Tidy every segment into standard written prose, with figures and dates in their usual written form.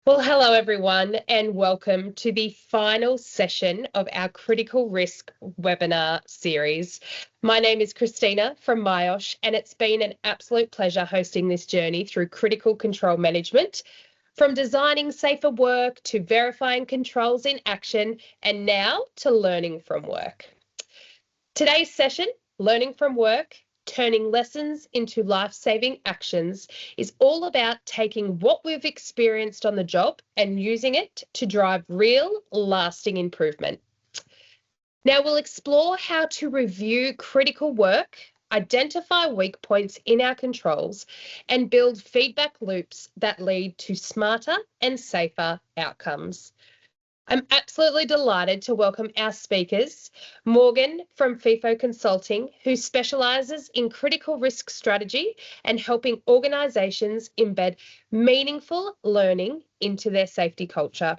Well, hello everyone, and welcome to the final session of our critical risk webinar series. My name is Christina from myosh, and it's been an absolute pleasure hosting this journey through critical control management, from designing safer work to verifying controls in action, and now to learning from work. Today's session, Learning from Work, Turning Lessons into Life-Saving Actions, is all about taking what we've experienced on the job and using it to drive real, lasting improvement. Now we'll explore how to review critical work, identify weak points in our controls, and build feedback loops that lead to smarter and safer outcomes. I'm absolutely delighted to welcome our speakers, Morgan from FEFO Consulting, who specialises in critical risk strategy and helping organisations embed meaningful learning into their safety culture.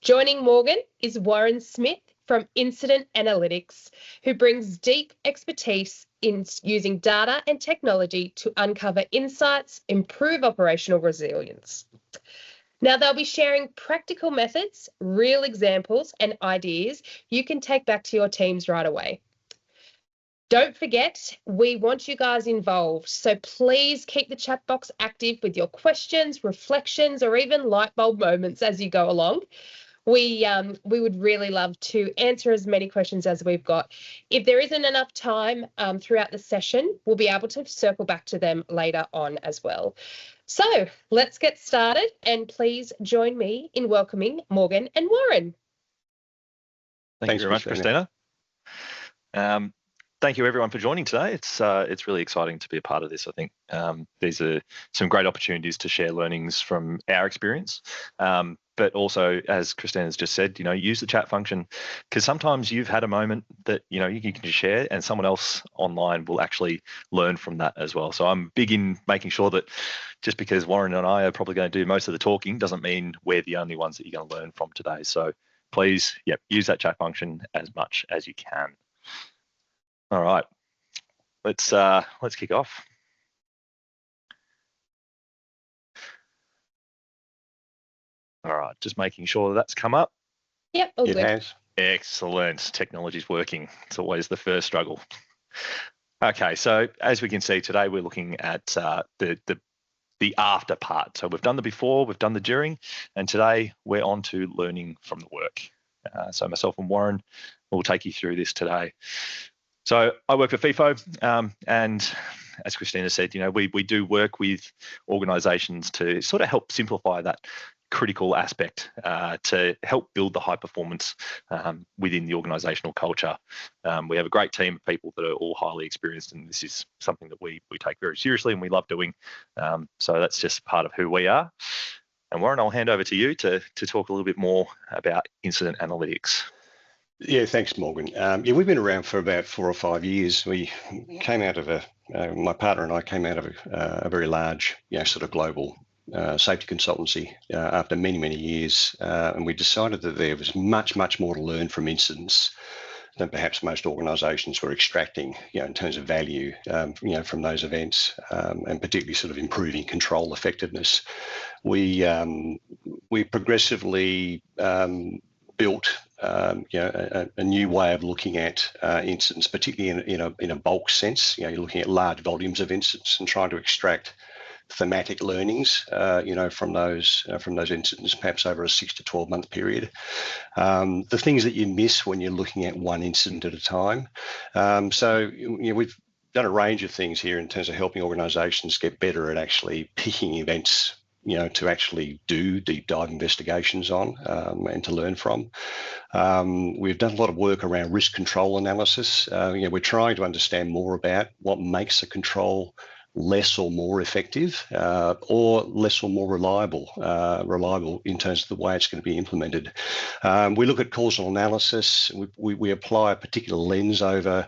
Joining Morgan is Warren Smith from Incident Analytics, who brings deep expertise in using data and technology to uncover insights, improve operational resilience. Now, they'll be sharing practical methods, real examples, and ideas you can take back to your teams right away. Don't forget, we want you guys involved, so please keep the chat box active with your questions, reflections, or even light bulb moments as you go along. We would really love to answer as many questions as we've got. If there isn't enough time throughout the session, we'll be able to circle back to them later on as well. So let's get started, and please join me in welcoming Morgan and Warren. Thank you very much, Christina. Thank you everyone for joining today. It's really exciting to be a part of this. I think these are some great opportunities to share learnings from our experience, but also, as Christina's just said, use the chat function, because sometimes you've had a moment that you can share, and someone else online will actually learn from that as well. So I'm big in making sure that just because Warren and I are probably going to do most of the talking doesn't mean we're the only ones that you're going to learn from today. So please, use that chat function as much as you can. All right, let's kick off. All right, just making sure that's come up. Yep, it has. Excellent. Technology's working. It's always the first struggle. Okay, so as we can see today, we're looking at the after part. So we've done the before, we've done the during, and today we're on to learning from the work. So myself and Warren will take you through this today. So I work for FEFO, and as Christina said, we do work with organisations to sort of help simplify that critical aspect to help build the high performance within the organisational culture. We have a great team of people that are all highly experienced, and this is something that we take very seriously and we love doing. So that's just part of who we are. And Warren, I'll hand over to you to talk a little bit more about incident analytics. Yeah, thanks, Morgan. We've been around for about 4 or 5 years. We came out of my partner and I came out of a very large, sort of global safety consultancy after many, many years, and we decided that there was much, much more to learn from incidents than perhaps most organisations were extracting, in terms of value, from those events, and particularly sort of improving control effectiveness. We progressively built a new way of looking at incidents, particularly in a bulk sense. You're looking at large volumes of incidents and trying to extract thematic learnings, from those incidents, perhaps over a 6 to 12 month period. The things that you miss when you're looking at one incident at a time. So we've done a range of things here in terms of helping organisations get better at actually picking events, to actually do deep dive investigations on and to learn from. We've done a lot of work around risk control analysis. We're trying to understand more about what makes a control less or more effective, or less or more reliable in terms of the way it's going to be implemented. We look at causal analysis. We apply a particular lens over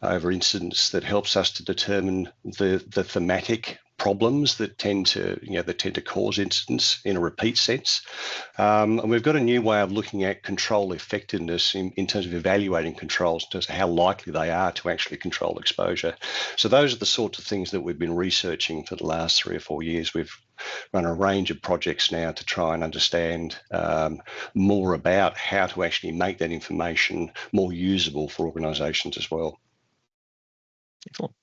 incidents that helps us to determine the thematic problems that tend to cause incidents in a repeat sense. And we've got a new way of looking at control effectiveness in terms of evaluating controls, in terms of how likely they are to actually control exposure. So those are the sorts of things that we've been researching for the last 3 or 4 years. We've run a range of projects now to try and understand more about how to actually make that information more usable for organisations as well. Excellent.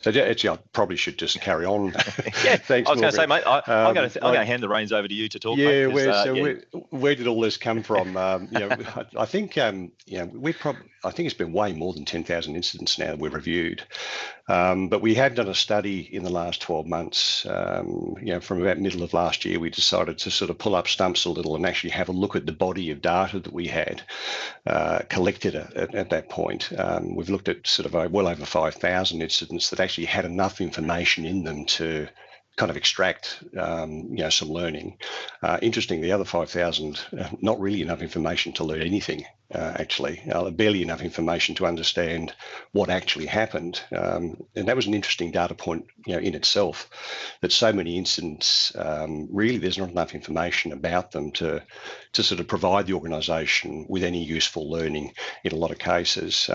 So actually, I probably should just carry on. Yeah, thanks. I was going to say, mate, I'm going like, to hand the reins over to you to talk. Yeah, mate, where did all this come from? I think I think it's been way more than 10,000 incidents now that we've reviewed. But we have done a study in the last 12 months. From about middle of last year, we decided to sort of pull up stumps a little and actually have a look at the body of data that we had collected at that point. We've looked at sort of well over 5,000 incidents that actually had enough information in them to kind of extract some learning. Interesting, the other 5,000, not really enough information to learn anything, actually. Barely enough information to understand what actually happened. And that was an interesting data point in itself, that so many incidents, really there's not enough information about them to sort of provide the organisation with any useful learning in a lot of cases.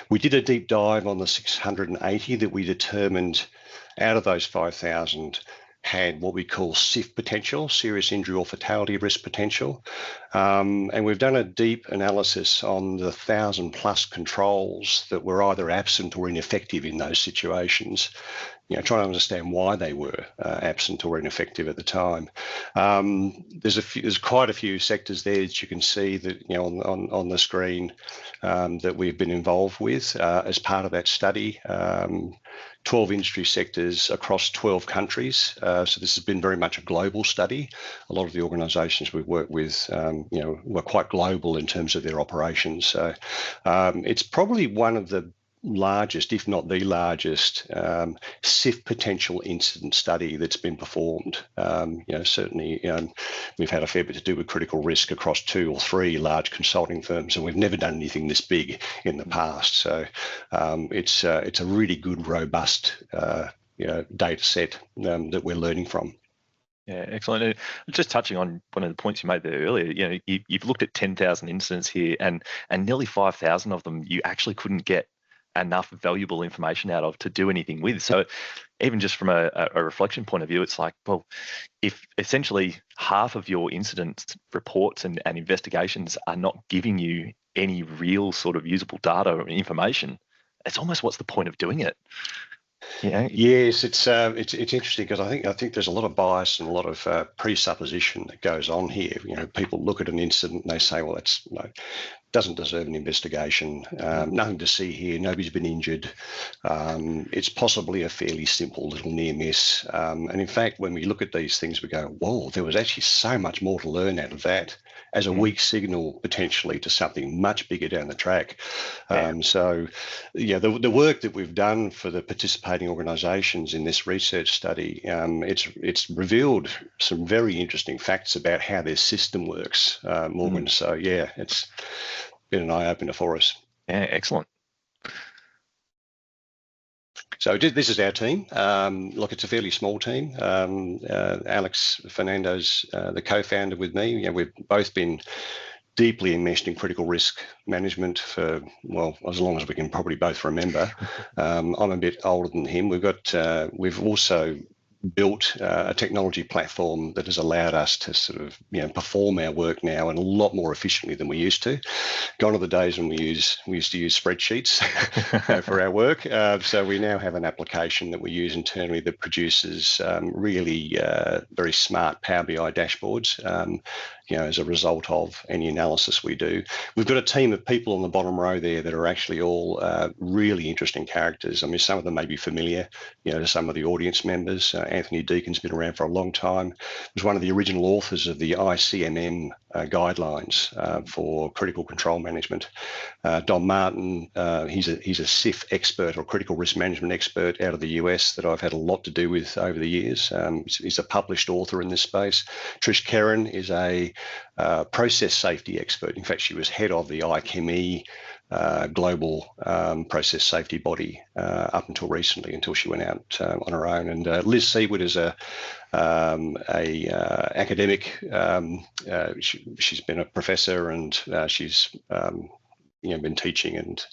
We did a deep dive on the 680 that we determined out of those 5,000 had what we call SIF potential, serious injury or fatality risk potential. And we've done a deep analysis on the 1,000+ controls that were either absent or ineffective in those situations, trying to understand why they were absent or ineffective at the time. There's quite a few sectors there that you can see that on the screen that we've been involved with as part of that study. 12 industry sectors across 12 countries. So this has been very much a global study. A lot of the organisations we've worked with, were quite global in terms of their operations. So it's probably one of the largest, if not the largest, SIF potential incident study that's been performed. Certainly we've had a fair bit to do with critical risk across 2 or 3 large consulting firms, and we've never done anything this big in the past. So it's a really good, robust data set that we're learning from. Yeah, excellent. And just touching on one of the points you made there earlier, you've looked at 10,000 incidents here, and nearly 5,000 of them you actually couldn't get enough valuable information out of to do anything with. So even just from a reflection point of view, it's like, well, if essentially half of your incident reports and investigations are not giving you any real sort of usable data or information, it's almost what's the point of doing it? Yes, it's interesting because I think there's a lot of bias and a lot of presupposition that goes on here. People look at an incident and they say, well, that's doesn't deserve an investigation. Nothing to see here. Nobody's been injured. It's possibly a fairly simple little near miss. And in fact, when we look at these things, we go, whoa, there was actually so much more to learn out of that as a weak signal potentially to something much bigger down the track. So, the work that we've done for the participating organisations in this research study, it's revealed some very interesting facts about how their system works, Morgan. So, yeah, it's been an eye-opener for us. Yeah, excellent. So this is our team. Look, it's a fairly small team. Alex Fernando's the co-founder with me. We've both been deeply enmeshed in critical risk management for, well, as long as we can probably both remember. I'm a bit older than him. We've also built a technology platform that has allowed us to sort of perform our work now and a lot more efficiently than we used to. Gone are the days when we used to use spreadsheets for our work. So we now have an application that we use internally that produces really very smart Power BI dashboards. As a result of any analysis we do. We've got a team of people on the bottom row there that are actually all really interesting characters. I mean, some of them may be familiar, to some of the audience members. Anthony Deacon's been around for a long time. He was one of the original authors of the ICMM guidelines for critical control management. Don Martin, he's a SIF expert or critical risk management expert out of the US that I've had a lot to do with over the years. He's a published author in this space. Trish Kerrin is a process safety expert. In fact, she was head of the ICME global process safety body up until recently, until she went out on her own. And Liz Seaward is a academic. She's been a professor, and she's been teaching and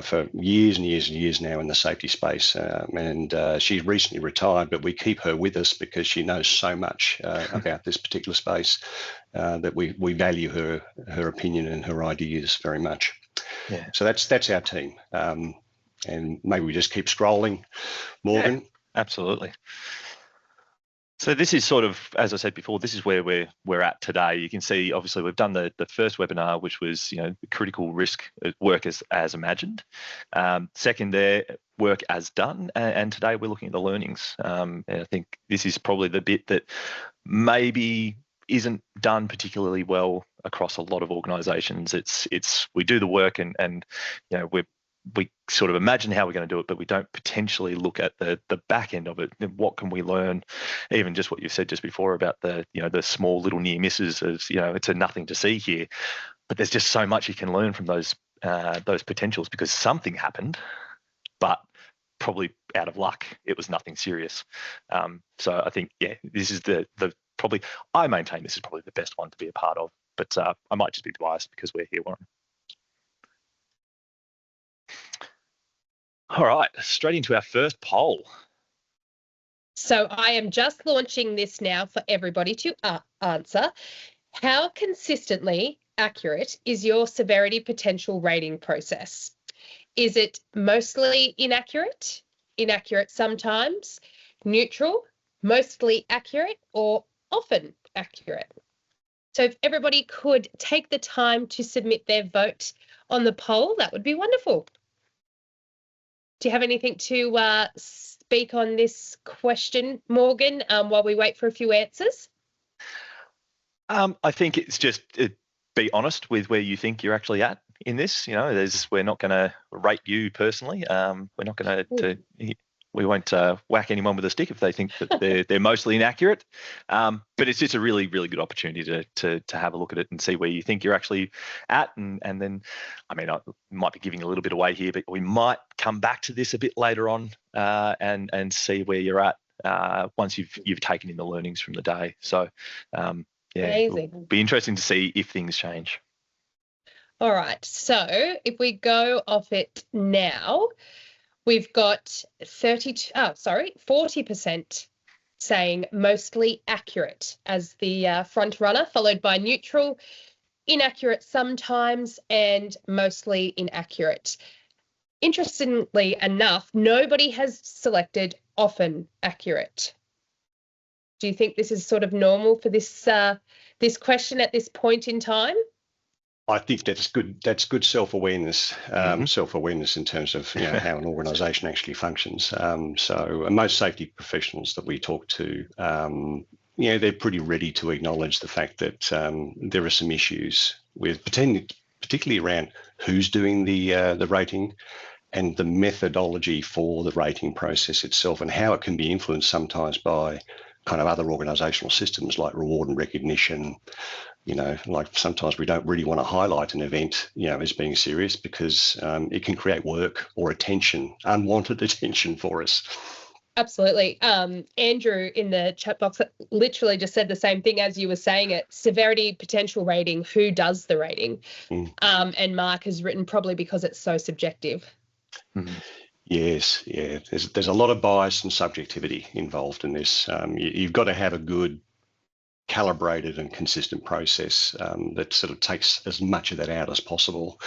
for years and years and years now in the safety space, and she's recently retired, but we keep her with us because she knows so much about this particular space that we value her opinion and her ideas very much. Yeah. So that's our team, and maybe we just keep scrolling, Morgan. Yeah, absolutely. So this is sort of, as I said before, this is where we're at today. You can see, obviously, we've done the first webinar, which was, the critical risk work as imagined. Second, there, work as done, and today we're looking at the learnings. And I think this is probably the bit that maybe isn't done particularly well across a lot of organisations. It's we do the work and we sort of imagine how we're going to do it, but we don't potentially look at the back end of it. What can we learn? Even just what you said just before about the small little near misses, as it's a nothing to see here, but there's just so much you can learn from those potentials because something happened, but probably out of luck, it was nothing serious. So I think this is the probably, I maintain this is probably the best one to be a part of, but I might just be biased because we're here, Warren. All right, straight into our first poll. So I am just launching this now for everybody to answer. How consistently accurate is your severity potential rating process? Is it mostly inaccurate, inaccurate sometimes, neutral, mostly accurate, or often accurate? So if everybody could take the time to submit their vote on the poll, that would be wonderful. Do you have anything to speak on this question, Morgan, while we wait for a few answers? I think it's just be honest with where you think you're actually at in this. We're not going to rate you personally. We're not going to. We won't whack anyone with a stick if they think that they're mostly inaccurate. But it's just a really, really good opportunity to have a look at it and see where you think you're actually at. And then, I mean, I might be giving a little bit away here, but we might come back to this a bit later on and see where you're at once you've taken in the learnings from the day. So, Amazing. It'll be interesting to see if things change. All right. So if we go off it now, we've got 40% saying mostly accurate as the front runner, followed by neutral, inaccurate sometimes, and mostly inaccurate. Interestingly enough, nobody has selected often accurate. Do you think this is sort of normal for this question at this point in time? I think that's good. That's good self-awareness. Self-awareness in terms of how an organisation actually functions. So most safety professionals that we talk to, they're pretty ready to acknowledge the fact that there are some issues with particularly around who's doing the rating and the methodology for the rating process itself, and how it can be influenced sometimes by kind of other organisational systems like reward and recognition. Like sometimes we don't really want to highlight an event, as being serious because it can create work or unwanted attention for us. Absolutely. Andrew in the chat box literally just said the same thing as you were saying it. Severity potential rating, who does the rating? And Mark has written probably because it's so subjective. Mm-hmm. Yes, yeah. There's a lot of bias and subjectivity involved in this. You've got to have a good calibrated and consistent process that sort of takes as much of that out as possible.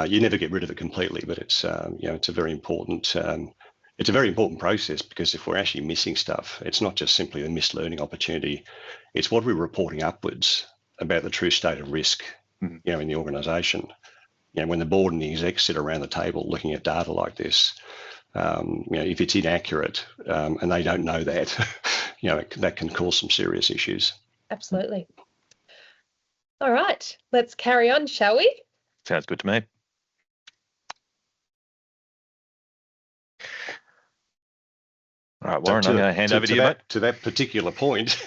You never get rid of it completely, but it's it's a very important process, because if we're actually missing stuff, it's not just simply a missed learning opportunity. It's what we're reporting upwards about the true state of risk, in the organisation. When the board and the execs sit around the table looking at data like this, if it's inaccurate and they don't know that, that can cause some serious issues. Absolutely. All right, let's carry on, shall we? Sounds good to me. All right, Warren, I'm going to hand over to you, mate. To that particular point,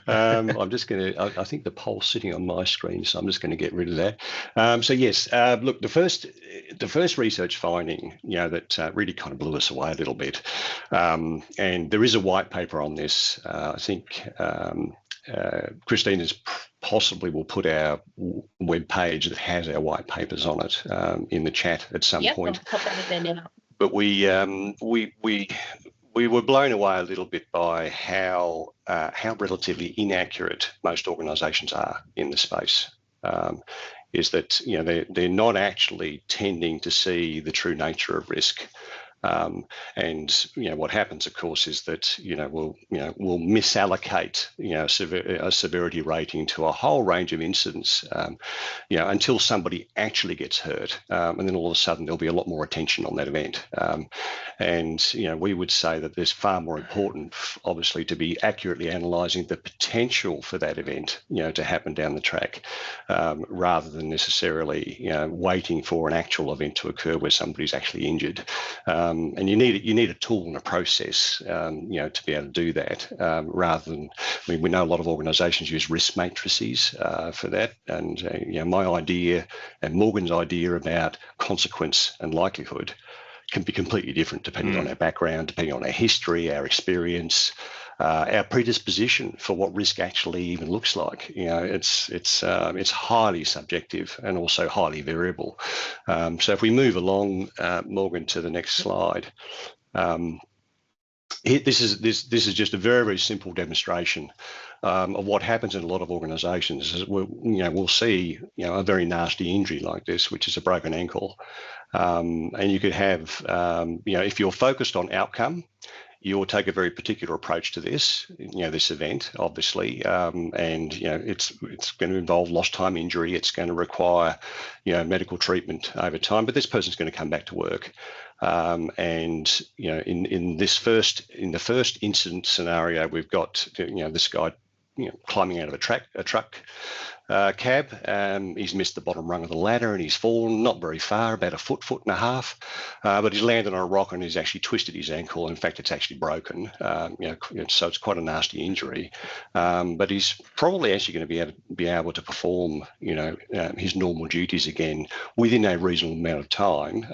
I'm just going to, I think the poll's sitting on my screen, so I'm just going to get rid of that. So yes, look, the first research finding, that really kind of blew us away a little bit, and there is a white paper on this. I think Christina's possibly will put our web page that has our white papers on it in the chat at some point. I'll pop that in there now. But we were blown away a little bit by how relatively inaccurate most organisations are in the space. Is that they're not actually tending to see the true nature of risk. And what happens, of course, is that we'll misallocate a severity rating to a whole range of incidents, until somebody actually gets hurt, and then all of a sudden there'll be a lot more attention on that event. And we would say that there's far more important, obviously, to be accurately analysing the potential for that event, to happen down the track, rather than necessarily waiting for an actual event to occur where somebody's actually injured. And you need a tool and a process, to be able to do that, rather than, we know a lot of organisations use risk matrices for that. And my idea and Morgan's idea about consequence and likelihood can be completely different depending on our background, depending on our history, our experience, our predisposition for what risk actually even looks like. It's highly subjective and also highly variable. So if we move along, Morgan, to the next slide. This is just a very, very simple demonstration of what happens in a lot of organisations. We'll see a very nasty injury like this, which is a broken ankle, and you could have if you're focused on outcome, you will take a very particular approach to this, this event, obviously, and it's going to involve lost time injury. It's going to require, medical treatment over time. But this person's going to come back to work, and in the first incident scenario, we've got this guy, climbing out of a truck cab. He's missed the bottom rung of the ladder and he's fallen not very far, about a foot and a half, but he's landed on a rock and he's actually twisted his ankle. In fact, it's actually broken, so it's quite a nasty injury. But he's probably actually going to be able to perform, his normal duties again within a reasonable amount of time.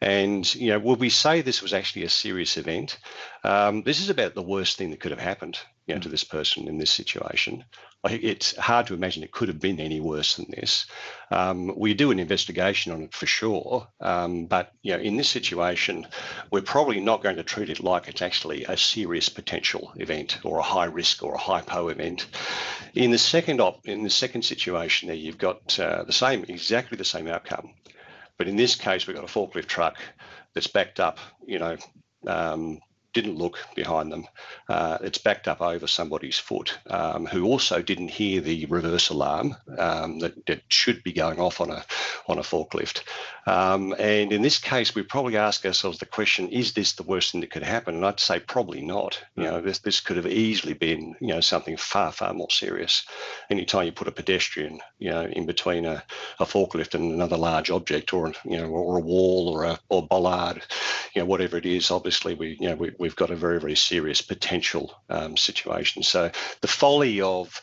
Will we say this was actually a serious event? This is about the worst thing that could have happened, to this person in this situation. It's hard to imagine it could have been any worse than this. We do an investigation on it for sure, but in this situation, we're probably not going to treat it like it's actually a serious potential event or a high risk or a hypo event. In the second situation, there you've got exactly the same outcome, but in this case, we've got a forklift truck that's backed up, didn't look behind them. It's backed up over somebody's foot, who also didn't hear the reverse alarm that should be going off on a forklift. And in this case, we probably ask ourselves the question: is this the worst thing that could happen? And I'd say probably not. This could have easily been something far more serious. Anytime you put a pedestrian in between a forklift and another large object, or or a wall or bollard, whatever it is, obviously we've got a very, very serious potential situation. So the folly of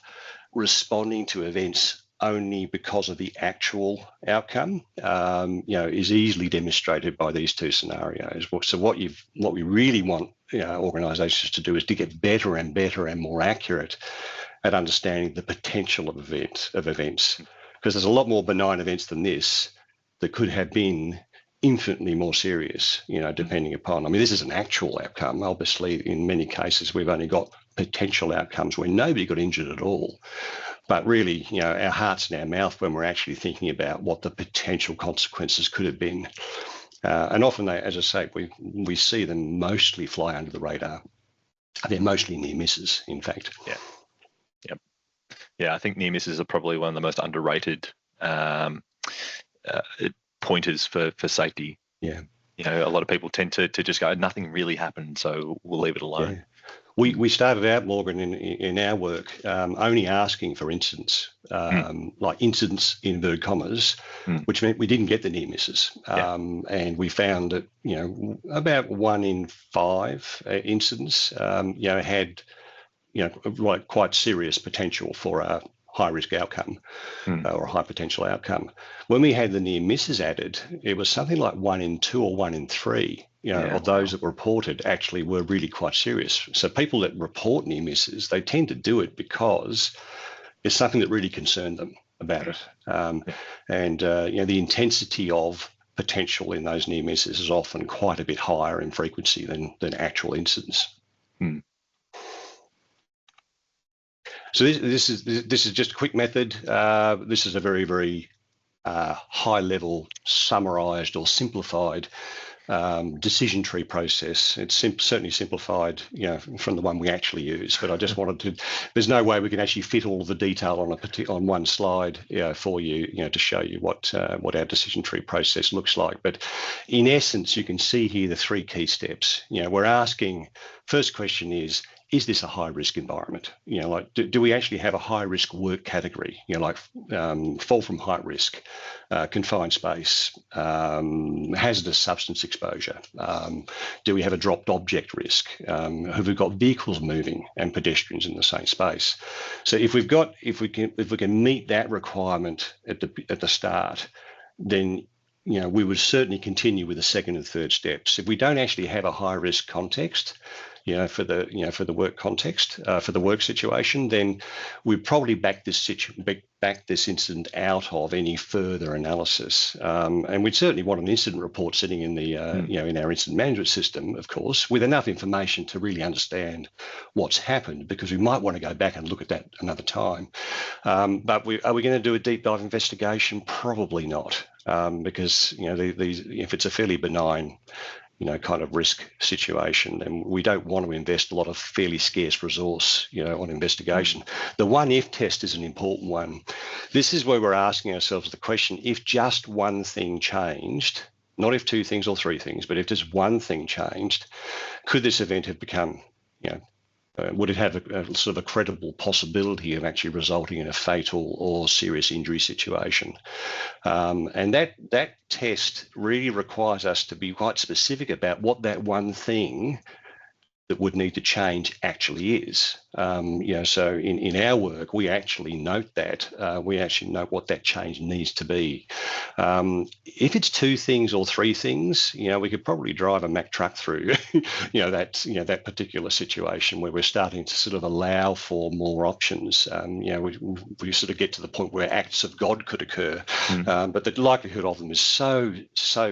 responding to events only because of the actual outcome, is easily demonstrated by these two scenarios. So what we really want organisations to do is to get better and better and more accurate at understanding the potential of events, because there's a lot more benign events than this that could have been infinitely more serious, depending upon, this is an actual outcome. Obviously, in many cases, we've only got potential outcomes where nobody got injured at all. But really, our heart's in our mouth when we're actually thinking about what the potential consequences could have been. And often, as I say, we see them mostly fly under the radar. They're mostly near misses, in fact. Yeah, I think near misses are probably one of the most underrated pointers for safety. Yeah. A lot of people tend to just go, nothing really happened, so we'll leave it alone. Yeah. We started out, Morgan, in our work, only asking for incidents, like incidents in inverted commas, which meant we didn't get the near misses. And we found that, about 1 in 5 incidents, had, quite serious potential for a high risk outcome or a high potential outcome. When we had the near misses added, it was something like 1 in 2 or 1 in 3 of those that were reported actually were really quite serious. So people that report near misses, they tend to do it because is something that really concerned them about it. And the intensity of potential in those near misses is often quite a bit higher in frequency than actual incidents. So this is just a quick method. This is a very, very high level summarized or simplified decision tree process. It's certainly simplified, from the one we actually use. But I just wanted to. There's no way we can actually fit all of the detail on one slide, for you, to show you what our decision tree process looks like. But in essence, you can see here the 3 key steps. We're asking. First question is this a high risk environment? Do we actually have a high risk work category? Fall from height risk, confined space, hazardous substance exposure. Do we have a dropped object risk? Have we got vehicles moving and pedestrians in the same space? So if we can meet that requirement at the start, then we would certainly continue with the second and third steps. If we don't actually have a high risk context, for the work context, for the work situation, then we'd probably back this incident out of any further analysis. And we'd certainly want an incident report sitting in the in our incident management system, of course, with enough information to really understand what's happened, because we might want to go back and look at that another time. But are we going to do a deep dive investigation? Probably not, because if it's a fairly benign kind of risk situation, and we don't want to invest a lot of fairly scarce resource, on investigation. The one if test is an important one. This is where we're asking ourselves the question, if just one thing changed, not if 2 things or 3 things, but if just one thing changed, could this event have become, would it have a sort of a credible possibility of actually resulting in a fatal or serious injury situation? And that test really requires us to be quite specific about what that one thing that would need to change actually is. So in our work, we actually note that. We actually note what that change needs to be. If it's 2 things or 3 things, we could probably drive a Mack truck through, that particular situation where we're starting to sort of allow for more options. We sort of get to the point where acts of God could occur, but the likelihood of them is so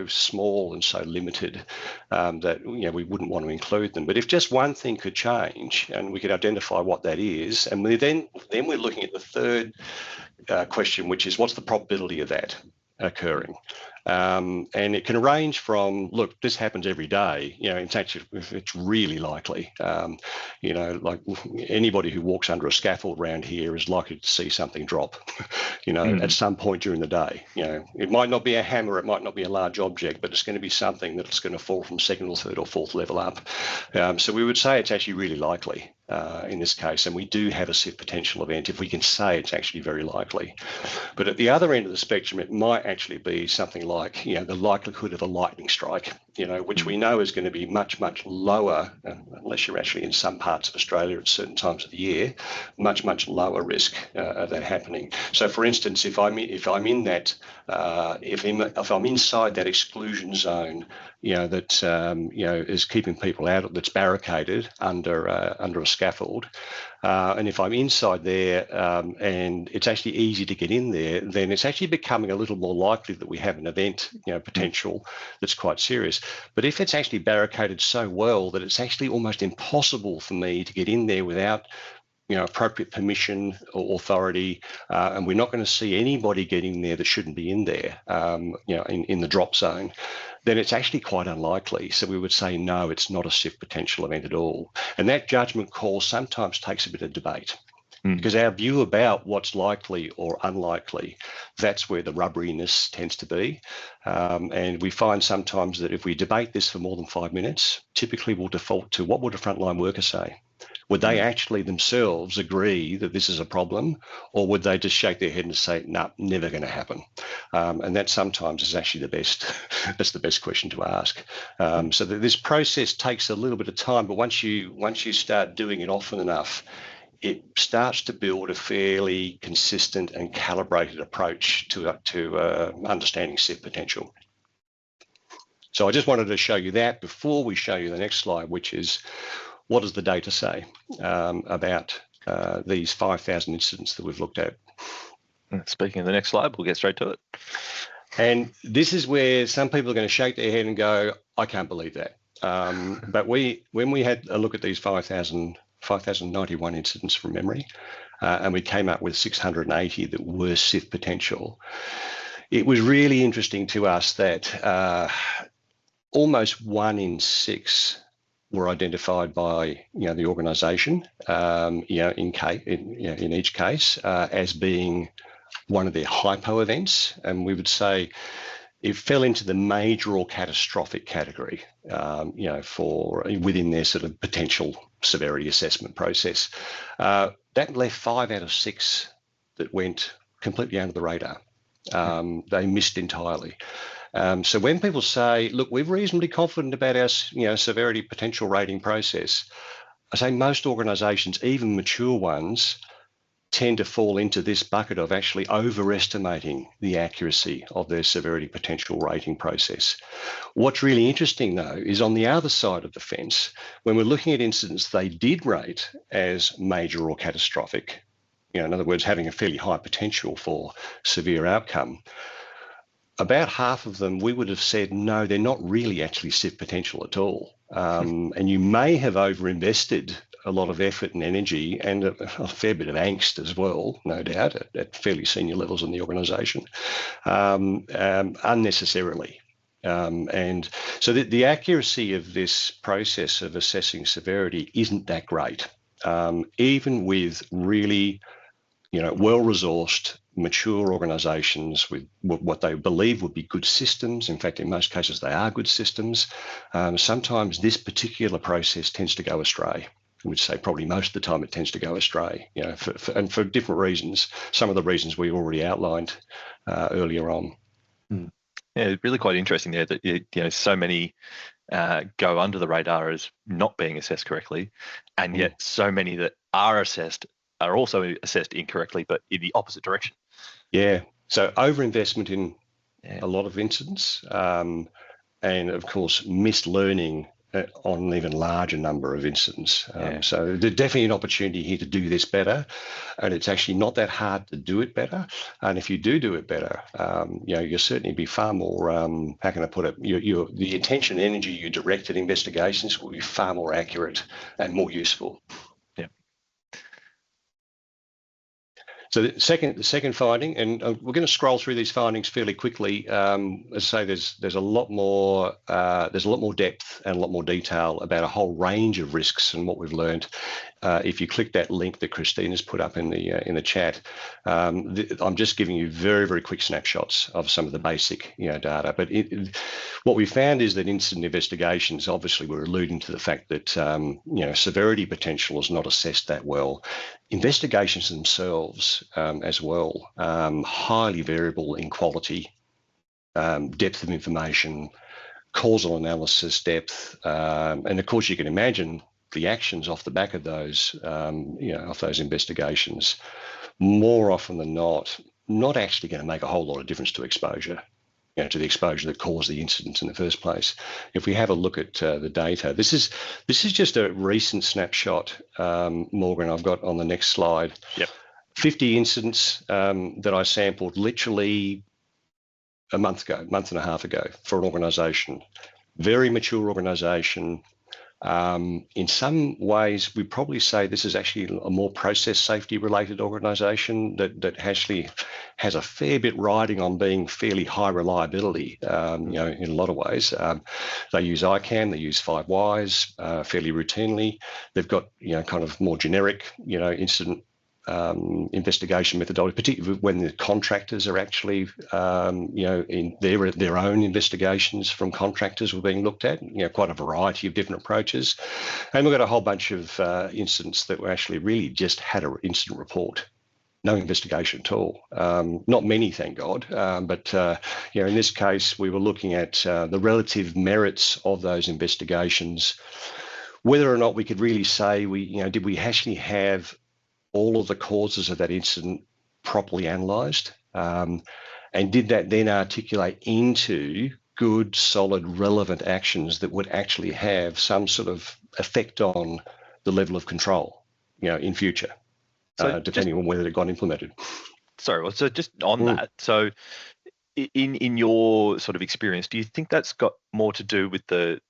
small and so limited that we wouldn't want to include them. But if just one thing could change and we could identify what that is, and then we're looking at the third question, which is what's the probability of that occurring? And it can range from, look, this happens every day. It's really likely. Like anybody who walks under a scaffold around here is likely to see something drop, at some point during the day. It might not be a hammer, it might not be a large object, but it's going to be something that's going to fall from 2nd or 3rd or 4th level up. So we would say it's actually really likely in this case, and we do have a SIF potential event if we can say it's actually very likely. But at the other end of the spectrum, it might actually be something like, the likelihood of a lightning strike, which we know is going to be much, much lower, unless you're actually in some parts of Australia at certain times of the year, much, much lower risk of that happening. So, for instance, if I'm in that, if I'm inside that exclusion zone, that is keeping people out, that's barricaded under a scaffold, and if I'm inside there and it's actually easy to get in there, then it's actually becoming a little more likely that we have an event, potential that's quite serious. But if it's actually barricaded so well that it's actually almost impossible for me to get in there without appropriate permission or authority, and we're not going to see anybody getting there that shouldn't be in there, in the drop zone, then it's actually quite unlikely. So we would say, no, it's not a SIF potential event at all. And that judgment call sometimes takes a bit of debate, because our view about what's likely or unlikely, that's where the rubberiness tends to be. And we find sometimes that if we debate this for more than 5 minutes, typically we'll default to what would a frontline worker say? Would they actually themselves agree that this is a problem, or would they just shake their head and say, no, never going to happen? And that sometimes is actually the best. That's the best question to ask. So that this process takes a little bit of time, but once you start doing it often enough, it starts to build a fairly consistent and calibrated approach to understanding SIF potential. So I just wanted to show you that before we show you the next slide, which is, what does the data say about these 5,000 incidents that we've looked at. Speaking of the next slide, we'll get straight to it. And this is where some people are going to shake their head and go, I can't believe that. But when we had a look at these 5,091 incidents from memory, and we came up with 680 that were SIF potential, it was really interesting to us that almost 1 in 6 were identified by the organisation, in each case as being one of their hypo events, and we would say it fell into the major or catastrophic category, for within their sort of potential severity assessment process. That left 5 out of 6 that went completely under the radar. They missed entirely. So when people say, look, we're reasonably confident about our severity potential rating process, I say most organisations, even mature ones, tend to fall into this bucket of actually overestimating the accuracy of their severity potential rating process. What's really interesting, though, is on the other side of the fence, when we're looking at incidents they did rate as major or catastrophic, in other words, having a fairly high potential for severe outcome, about half of them we would have said, no, they're not really actually SIF potential at all. And you may have overinvested a lot of effort and energy and a fair bit of angst as well, no doubt, at fairly senior levels in the organisation, unnecessarily. And so the accuracy of this process of assessing severity isn't that great, even with really, well-resourced, mature organisations with what they believe would be good systems. In fact, in most cases, they are good systems. Sometimes this particular process tends to go astray. I would say probably most of the time it tends to go astray, and for different reasons. Some of the reasons we already outlined earlier on. Yeah, really quite interesting there that so many go under the radar as not being assessed correctly, and yet so many that are assessed are also assessed incorrectly, but in the opposite direction. Yeah, so overinvestment in a lot of incidents, and of course missed learning on an even larger number of incidents. So there's definitely an opportunity here to do this better, and it's actually not that hard to do it better. And if you do it better, you'll certainly be far more, how can I put it, the attention and energy you direct at investigations will be far more accurate and more useful. So the second finding, and we're going to scroll through these findings fairly quickly. As I say, there's a lot more depth and a lot more detail about a whole range of risks and what we've learned. If you click that link that Christina's put up in the chat, I'm just giving you very, very quick snapshots of some of the basic data. But what we found is that incident investigations, obviously, we're alluding to the fact that severity potential is not assessed that well. Investigations themselves, as well, highly variable in quality, depth of information, causal analysis depth, and of course you can imagine the actions off the back of those, of those investigations, more often than not actually going to make a whole lot of difference to exposure, to the exposure that caused the incident in the first place. If we have a look at the data, this is just a recent snapshot, Morgan, I've got on the next slide. Yep. 50 incidents that I sampled literally a month and a half ago for an organisation, very mature organisation. In some ways, we probably say this is actually a more process safety related organisation that actually has a fair bit riding on being fairly high reliability, in a lot of ways. They use ICAM, they use 5 Whys fairly routinely. They've got, kind of more generic, incident investigation methodology, particularly when the contractors are actually, in their own investigations from contractors were being looked at, quite a variety of different approaches. And we've got a whole bunch of incidents that were actually really just had an incident report, no investigation at all. Not many, thank God, but in this case, we were looking at the relative merits of those investigations, whether or not we could really say did we actually have all of the causes of that incident properly analysed, and did that then articulate into good, solid, relevant actions that would actually have some sort of effect on the level of control, in future. So depending on whether it got implemented. Sorry, well, so just on that, so in your sort of experience, do you think that's got more to do with the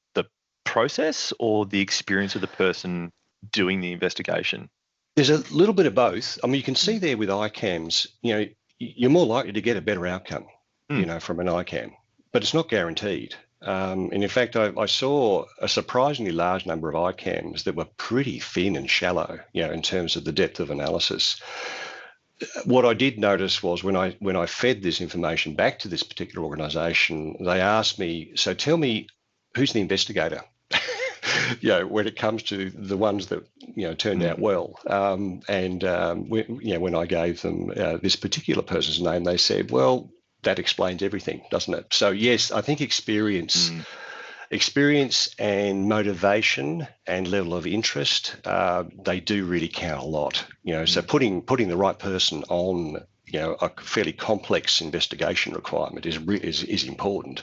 process or the experience of the person doing the investigation? There's a little bit of both. I mean, you can see there with ICAMs, you're more likely to get a better outcome, from an ICAM, but it's not guaranteed. And in fact, I saw a surprisingly large number of ICAMs that were pretty thin and shallow, in terms of the depth of analysis. What I did notice was when I fed this information back to this particular organisation, they asked me, so tell me, who's the investigator? When it comes to the ones that turned out well, when I gave them this particular person's name, they said, "Well, that explains everything, doesn't it?" So yes, I think experience and motivation and level of interest, they do really count a lot. So putting the right person on a fairly complex investigation requirement is important.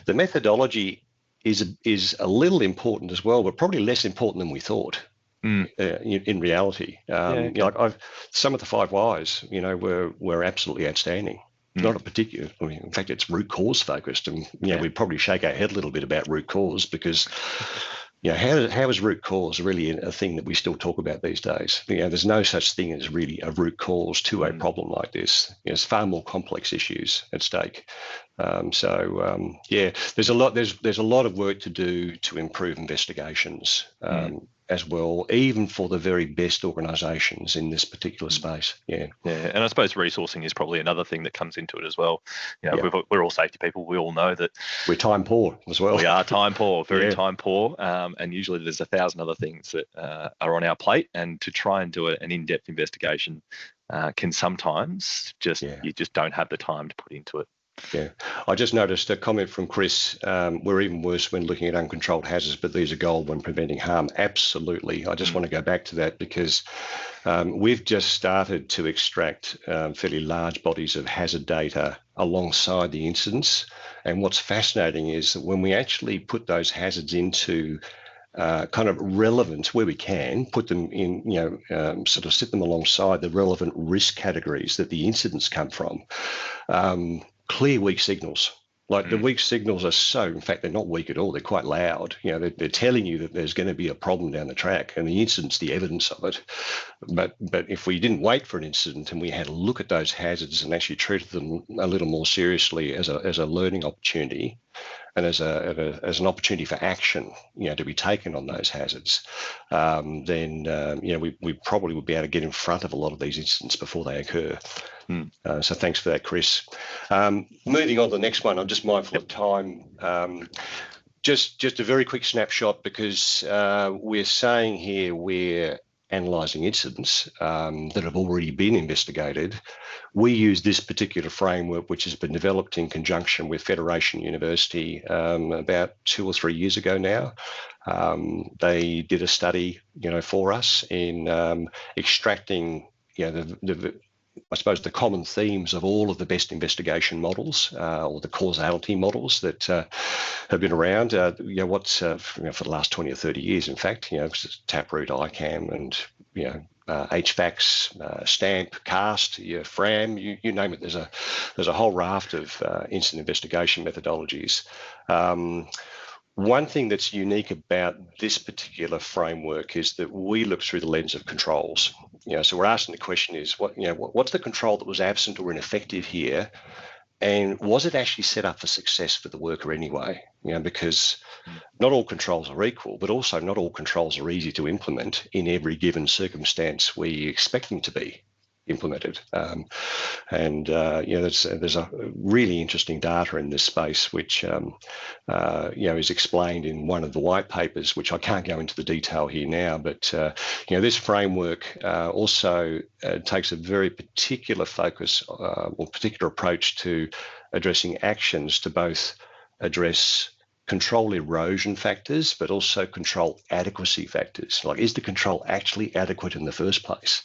The methodology is a little important as well, but probably less important than we thought. In reality, some of the 5 whys, were absolutely outstanding. Not a particular. I mean, in fact, it's root cause focused, and we'd probably shake our head a little bit about root cause because. How is root cause really a thing that we still talk about these days? There's no such thing as really a root cause to a problem like this. There's far more complex issues at stake. There's a lot. There's a lot of work to do to improve investigations as well, even for the very best organisations in this particular space. And I suppose resourcing is probably another thing that comes into it as well. We're all safety people. We all know that we're time poor as well. We are time poor, very time poor, and usually there's 1,000 other things that are on our plate. And to try and do an in-depth investigation can sometimes you just don't have the time to put into it. I just noticed a comment from Chris. We're even worse when looking at uncontrolled hazards, but these are gold when preventing harm. Absolutely. I just want to go back to that because we've just started to extract fairly large bodies of hazard data alongside the incidents. And what's fascinating is that when we actually put those hazards into kind of relevant, where we can, put them in, sort of sit them alongside the relevant risk categories that the incidents come from, clear weak signals. Like the weak signals are in fact, they're not weak at all. They're quite loud. They're telling you that there's going to be a problem down the track, and the incident's the evidence of it. But if we didn't wait for an incident and we had a look at those hazards and actually treated them a little more seriously as a learning opportunity, and as an opportunity for action, to be taken on those hazards, then we probably would be able to get in front of a lot of these incidents before they occur. So thanks for that, Chris. Moving on to the next one, I'm just mindful of time. Just a very quick snapshot, because we're saying here we're analysing incidents that have already been investigated. We use this particular framework, which has been developed in conjunction with Federation University about 2 or 3 years ago now. They did a study, for us in extracting, I suppose the common themes of all of the best investigation models, or the causality models that have been around. For the last 20 or 30 years, in fact, Taproot, ICAM, and HVACs, STAMP, CAST, FRAM, you name it. There's a whole raft of incident investigation methodologies. One thing that's unique about this particular framework is that we look through the lens of controls. So we're asking the question is, what's the control that was absent or ineffective here? And was it actually set up for success for the worker anyway? Because not all controls are equal, but also not all controls are easy to implement in every given circumstance we expect them to be implemented. There's a really interesting data in this space, which is explained in one of the white papers, which I can't go into the detail here now. But this framework also takes a very particular focus or particular approach to addressing actions to both address control erosion factors, but also control adequacy factors. Like, is the control actually adequate in the first place?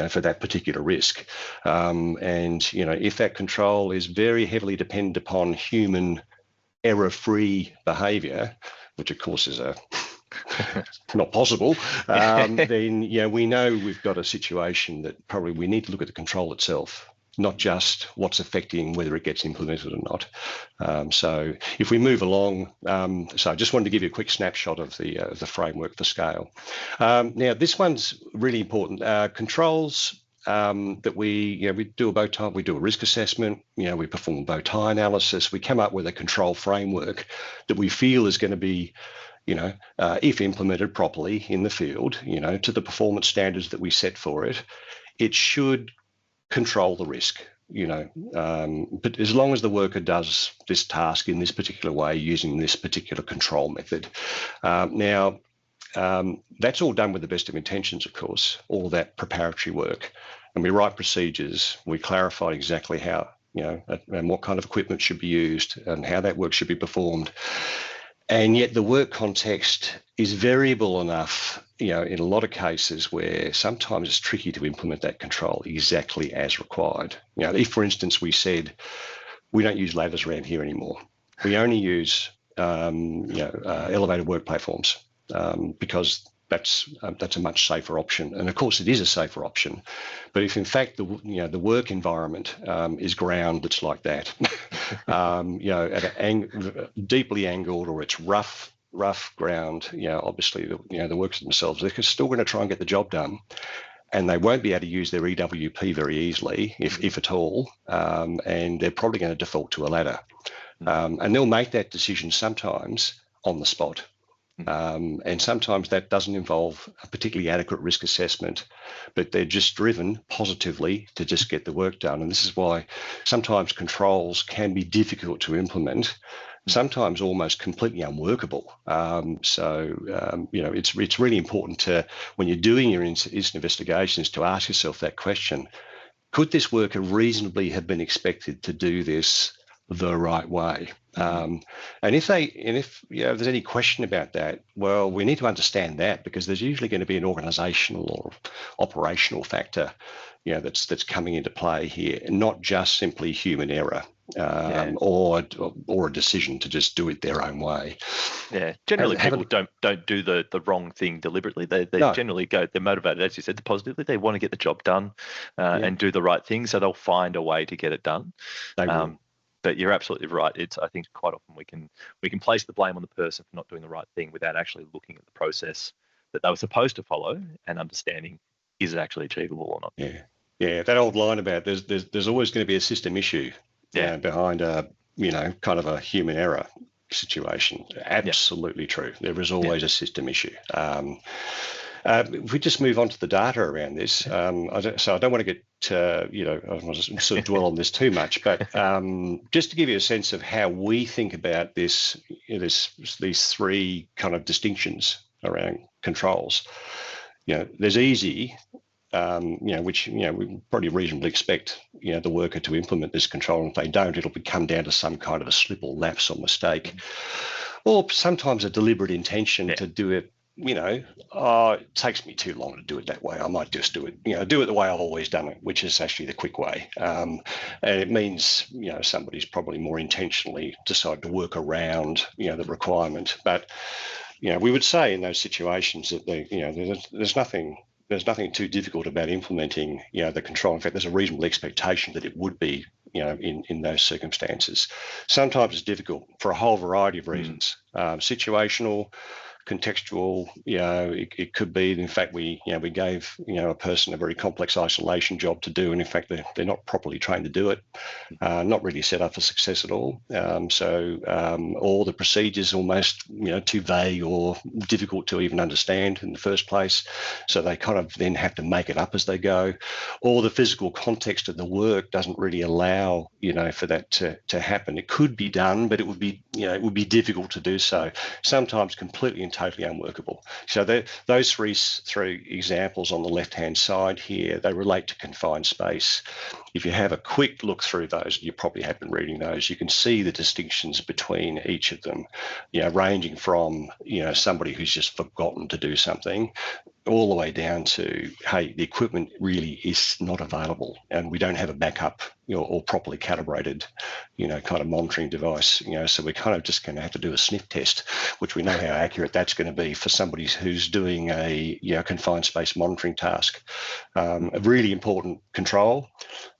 For that particular risk. If that control is very heavily dependent upon human error-free behaviour, which of course is a not possible, then we know we've got a situation that probably we need to look at the control itself, not just what's affecting whether it gets implemented or not. So if we move along, so I just wanted to give you a quick snapshot of the framework for scale. Now, this one's really important. Controls that we do a bow tie, we do a risk assessment, we perform a bow tie analysis, we come up with a control framework that we feel is going to be, if implemented properly in the field, to the performance standards that we set for it, it should control the risk, but as long as the worker does this task in this particular way using this particular control method. Now, that's all done with the best of intentions, of course, all that preparatory work. And we write procedures, we clarify exactly how, and what kind of equipment should be used and how that work should be performed. And yet the work context is variable enough, in a lot of cases where sometimes it's tricky to implement that control exactly as required. If, for instance, we said, we don't use ladders around here anymore. We only use, elevated work platforms because that's a much safer option. And of course, it is a safer option. But if in fact the work environment is ground that's like that, at an deeply angled, or it's rough ground, obviously the workers themselves, they're still going to try and get the job done, and they won't be able to use their EWP very easily, if at all, and they're probably going to default to a ladder. And they'll make that decision sometimes on the spot. And sometimes that doesn't involve a particularly adequate risk assessment, but they're just driven positively to just get the work done. And this is why sometimes controls can be difficult to implement, sometimes almost completely unworkable. It's really important to, when you're doing your incident investigations, to ask yourself that question: could this worker reasonably have been expected to do this the right way? And if there's any question about that, well, we need to understand that, because there's usually going to be an organisational or operational factor, that's coming into play here, and not just simply human error or a decision to just do it their own way. Yeah, generally people don't do the wrong thing deliberately. They generally they're motivated, as you said, positively. They want to get the job done and do the right thing, so they'll find a way to get it done. They will. But you're absolutely right. I think quite often we can place the blame on the person for not doing the right thing without actually looking at the process that they were supposed to follow and understanding, is it actually achievable or not. Yeah. That old line about there's always going to be a system issue behind a kind of a human error situation. Absolutely true. There is always a system issue. If we just move on to the data around this, so I don't want to get, I don't want to sort of dwell on this too much, but just to give you a sense of how we think about this, these three kind of distinctions around controls. There's easy, which we probably reasonably expect the worker to implement this control, and if they don't, it'll come down to some kind of a slip or lapse or mistake, or sometimes a deliberate intention to do it. It takes me too long to do it that way. I might just do it the way I've always done it, which is actually the quick way. And it means, somebody's probably more intentionally decided to work around, the requirement. But, we would say in those situations that there's nothing too difficult about implementing, the control. In fact, there's a reasonable expectation that it would be, in those circumstances. Sometimes it's difficult for a whole variety of reasons, situational, contextual. It could be, in fact, we gave a person a very complex isolation job to do, and in fact they're not properly trained to do it, not really set up for success at all. All the procedures almost too vague or difficult to even understand in the first place, so they kind of then have to make it up as they go. Or the physical context of the work doesn't really allow for that to happen. It could be done, but it would be difficult to do so. Sometimes completely and totally unworkable. So those three examples on the left-hand side here, they relate to confined space. If you have a quick look through those, you probably have been reading those, you can see the distinctions between each of them, ranging from, somebody who's just forgotten to do something, all the way down to, hey, the equipment really is not available and we don't have a backup, or properly calibrated, kind of monitoring device, so we're kind of just going to have to do a sniff test, which we know how accurate that's going to be for somebody who's doing a confined space monitoring task. A really important control,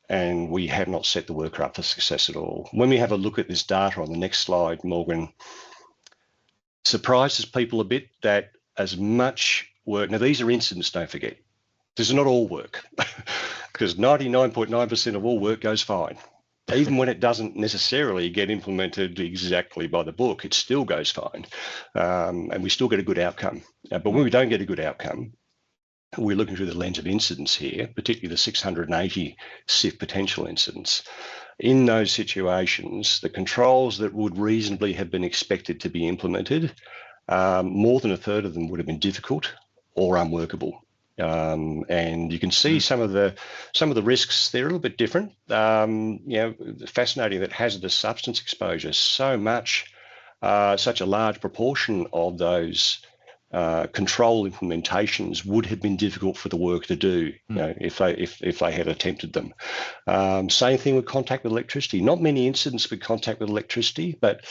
and we have not set the worker up for success at all. When we have a look at this data on the next slide, Morgan, surprises people a bit that as much work, now these are incidents, don't forget, this is not all work, because 99.9% of all work goes fine. Even when it doesn't necessarily get implemented exactly by the book, it still goes fine, and we still get a good outcome. But when we don't get a good outcome, we're looking through the lens of incidents here, particularly the 680 SIF potential incidents. In those situations, the controls that would reasonably have been expected to be implemented, more than a third of them would have been difficult or unworkable. And you can see some of the risks. They're a little bit different. Fascinating that hazardous substance exposure, such a large proportion of those control implementations would have been difficult for the worker to do, if they had attempted them. Same thing with contact with electricity. Not many incidents with contact with electricity, but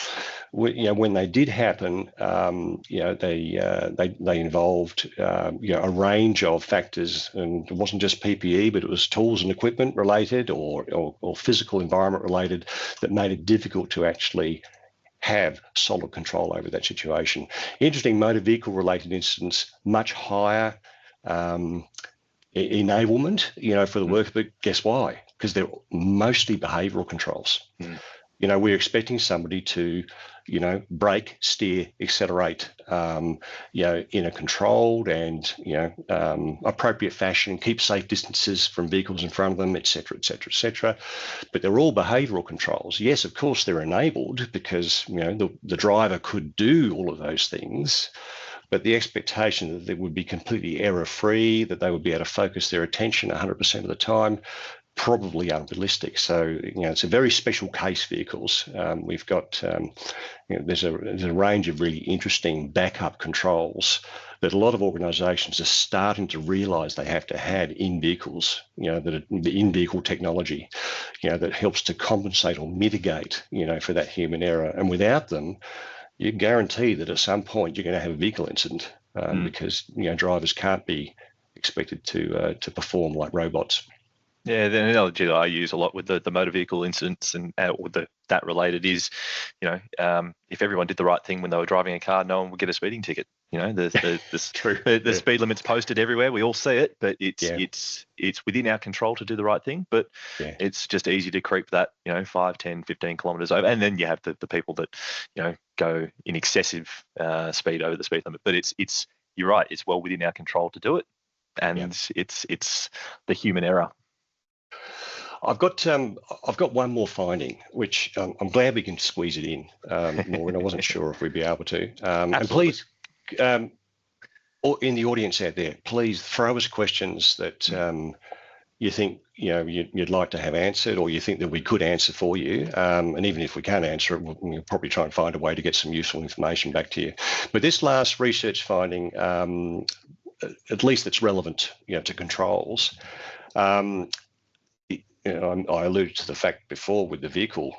when they did happen, they involved a range of factors, and it wasn't just PPE, but it was tools and equipment related or physical environment related that made it difficult to actually have solid control over that situation. Interesting, motor vehicle related incidents, much higher enablement, for the worker, but guess why? Because they're mostly behavioural controls. We're expecting somebody to, brake, steer, accelerate, in a controlled and, appropriate fashion, keep safe distances from vehicles in front of them, et cetera, et cetera, et cetera. But they're all behavioural controls. Yes, of course, they're enabled because, the driver could do all of those things, but the expectation that they would be completely error-free, that they would be able to focus their attention 100% of the time, probably unrealistic. So, it's a very special case vehicles. We've got, there's a range of really interesting backup controls that a lot of organisations are starting to realise they have to have in vehicles, that the in-vehicle technology, that helps to compensate or mitigate, for that human error. And without them, you guarantee that at some point you're going to have a vehicle incident, because, drivers can't be expected to perform like robots. Yeah, the analogy that I use a lot with the motor vehicle incidents and with that related is, if everyone did the right thing when they were driving a car, no one would get a speeding ticket. The speed limit's posted everywhere. We all see it, but it's within our control to do the right thing. But it's just easy to creep that 5, 10, 15 kilometres over, and then you have the people that go in excessive speed over the speed limit. But it's you're right. It's well within our control to do it, and it's the human error. I've got one more finding, which I'm glad we can squeeze it in, Maureen. I wasn't sure if we'd be able to. And please, in the audience out there, please throw us questions that you think you'd like to have answered, or you think that we could answer for you. And even if we can't answer it, we'll probably try and find a way to get some useful information back to you. But this last research finding, at least it's relevant, to controls. I alluded to the fact before with the vehicle,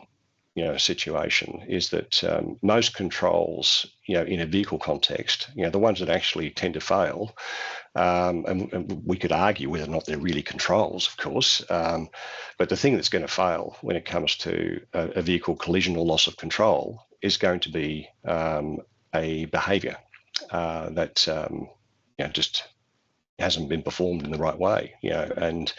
situation, is that most controls, in a vehicle context, the ones that actually tend to fail, and we could argue whether or not they're really controls, of course, but the thing that's going to fail when it comes to a vehicle collision or loss of control is going to be a behaviour that just hasn't been performed in the right way, and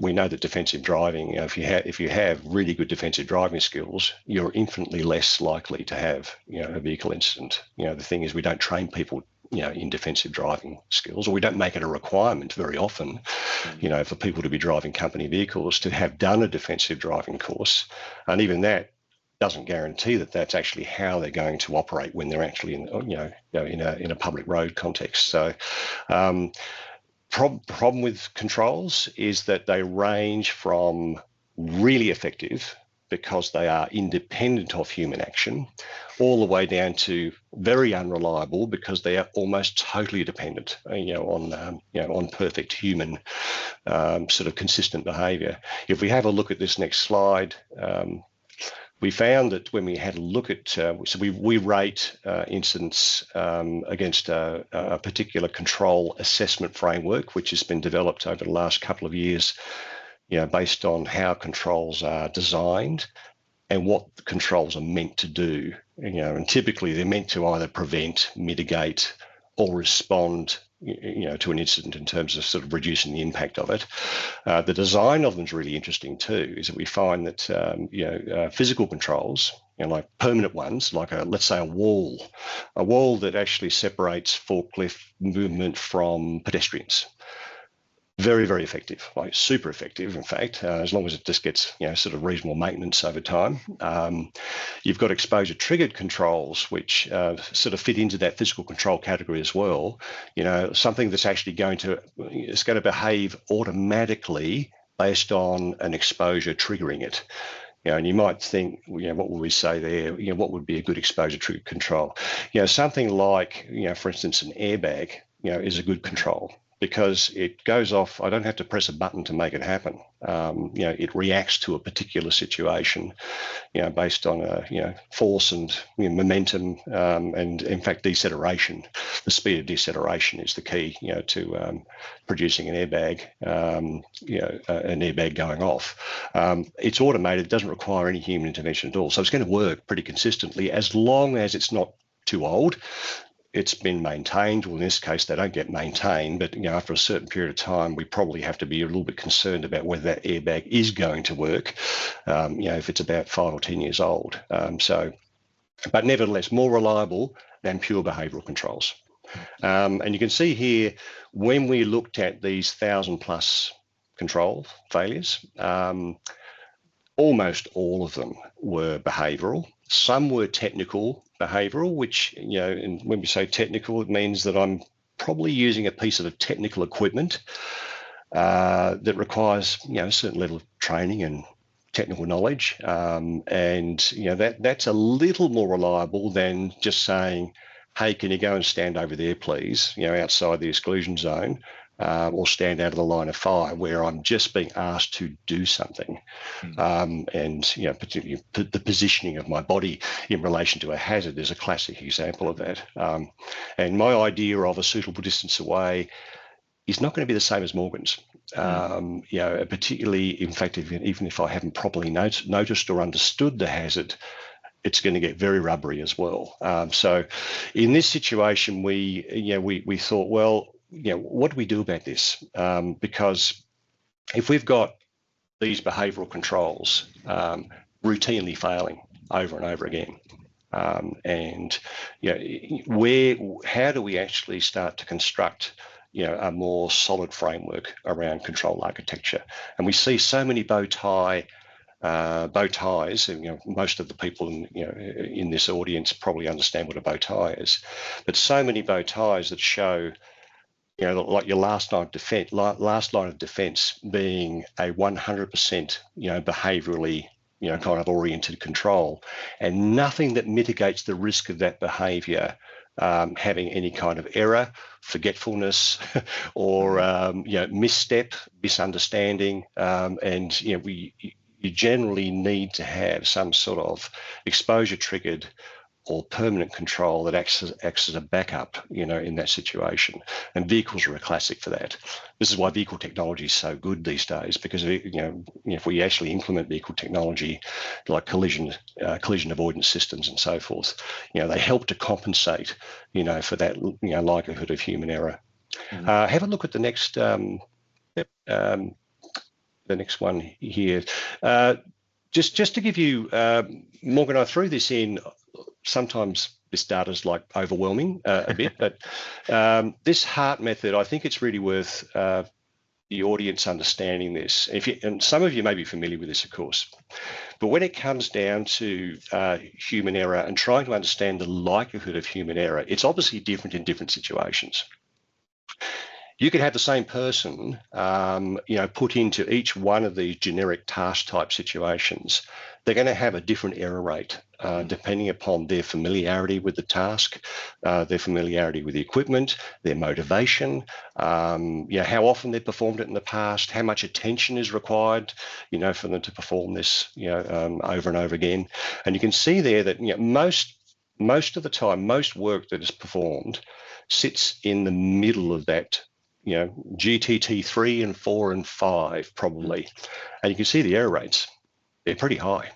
we know that defensive driving, if you have really good defensive driving skills, you're infinitely less likely to have a vehicle incident. The thing is, we don't train people in defensive driving skills, or we don't make it a requirement very often, for people to be driving company vehicles to have done a defensive driving course, and even that doesn't guarantee that that's actually how they're going to operate when they're actually in a public road context. So problem with controls is that they range from really effective because they are independent of human action, all the way down to very unreliable because they are almost totally dependent, on perfect human sort of consistent behaviour. If we have a look at this next slide, we found that when we had a look at, so we rate incidents against a particular control assessment framework, which has been developed over the last couple of years, based on how controls are designed and what the controls are meant to do. And typically they're meant to either prevent, mitigate, or respond to an incident in terms of sort of reducing the impact of it. The design of them is really interesting too, is that we find that physical controls, like permanent ones, like let's say a wall that actually separates forklift movement from pedestrians. Very, very effective, like super effective, in fact, as long as it just gets, sort of reasonable maintenance over time. You've got exposure triggered controls, which sort of fit into that physical control category as well. Something that's actually going to behave automatically based on an exposure triggering it. And you might think, what would we say there? What would be a good exposure trigger control? Something like, for instance, an airbag, is a good control, because it goes off. I don't have to press a button to make it happen. It reacts to a particular situation, based on force and momentum, and in fact deceleration. The speed of deceleration is the key, to producing an airbag. An airbag going off. It's automated. It doesn't require any human intervention at all. So it's going to work pretty consistently as long as it's not too old. It's been maintained. Well, in this case, they don't get maintained, but after a certain period of time, we probably have to be a little bit concerned about whether that airbag is going to work. If it's about 5 or 10 years old. But nevertheless, more reliable than pure behavioural controls. And you can see here, when we looked at these 1,000+ control failures, almost all of them were behavioural. Some were technical behavioural, which, and when we say technical, it means that I'm probably using a piece of technical equipment that requires, a certain level of training and technical knowledge. That's a little more reliable than just saying, hey, can you go and stand over there, please, outside the exclusion zone, or stand out of the line of fire, where I'm just being asked to do something. Particularly the positioning of my body in relation to a hazard is a classic example of that. And my idea of a suitable distance away is not going to be the same as Morgan's. Particularly, in fact, even if I haven't properly noticed or understood the hazard, it's going to get very rubbery as well. So in this situation, we thought, well, what do we do about this? Because if we've got these behavioural controls routinely failing over and over again, how do we actually start to construct a more solid framework around control architecture? And we see so many bow ties. Most of the people in this audience probably understand what a bow tie is, but so many bow ties that show, like your last line of defense being a 100%, behaviorally, kind of oriented control, and nothing that mitigates the risk of that behavior having any kind of error, forgetfulness, or misstep, misunderstanding, and you generally need to have some sort of exposure triggered or permanent control that acts as a backup, in that situation. And vehicles are a classic for that. This is why vehicle technology is so good these days, because if we actually implement vehicle technology like collision avoidance systems and so forth, they help to compensate, for that likelihood of human error. Have a look at the next one here. Just to give you, Morgan, I threw this in. Sometimes this data is like overwhelming a bit, but this HEART method, I think it's really worth the audience understanding this. And some of you may be familiar with this, of course, but when it comes down to human error and trying to understand the likelihood of human error, it's obviously different in different situations. You could have the same person, put into each one of these generic task type situations. They're going to have a different error rate depending upon their familiarity with the task, their familiarity with the equipment, their motivation, how often they've performed it in the past, how much attention is required, for them to perform this, over and over again. And you can see there that most of the time, most work that is performed sits in the middle of that, GTT 3 and 4 and 5 probably. And you can see the error rates, they're pretty high.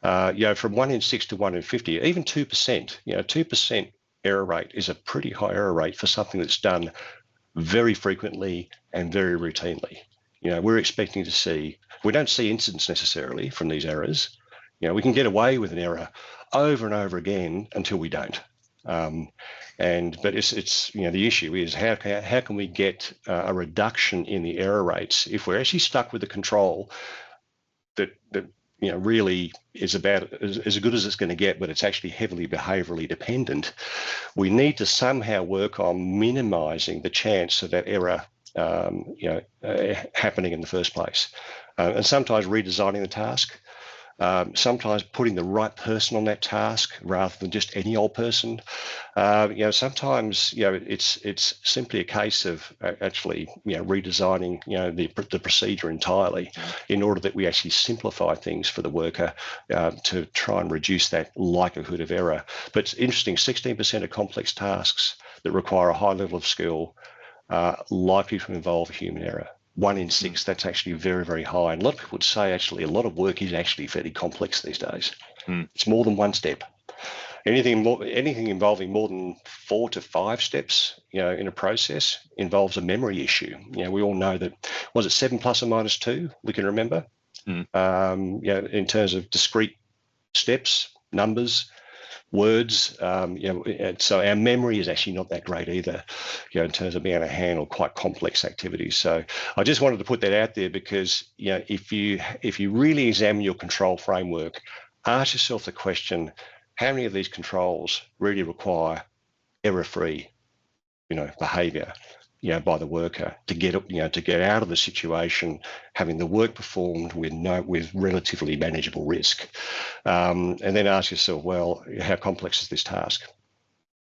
From 1 in 6 to 1 in 50, even 2%, 2% error rate is a pretty high error rate for something that's done very frequently and very routinely. We're expecting to see, we don't see incidents necessarily from these errors. We can get away with an error over and over again until we don't. But it's the issue is how can we get a reduction in the error rates if we're actually stuck with a control that really is about as good as it's going to get, but it's actually heavily behaviourally dependent. We need to somehow work on minimising the chance of that error happening in the first place, and sometimes redesigning the task. Sometimes putting the right person on that task rather than just any old person. Sometimes it's simply a case of actually redesigning the procedure entirely in order that we actually simplify things for the worker to try and reduce that likelihood of error. But it's interesting, 16% of complex tasks that require a high level of skill are likely to involve human error. 1 in 6, that's actually very, very high. And a lot of people would say actually a lot of work is actually fairly complex these days. It's more than one step. Anything involving more than 4 to 5 steps, in a process involves a memory issue. We all know that, was it 7 plus or minus 2? We can remember, in terms of discrete steps, numbers, words, so our memory is actually not that great either, in terms of being able to handle quite complex activities. So I just wanted to put that out there because, if you really examine your control framework, ask yourself the question, how many of these controls really require error-free, behaviour, by the worker to get out of the situation, having the work performed with relatively manageable risk, and then ask yourself, well, how complex is this task?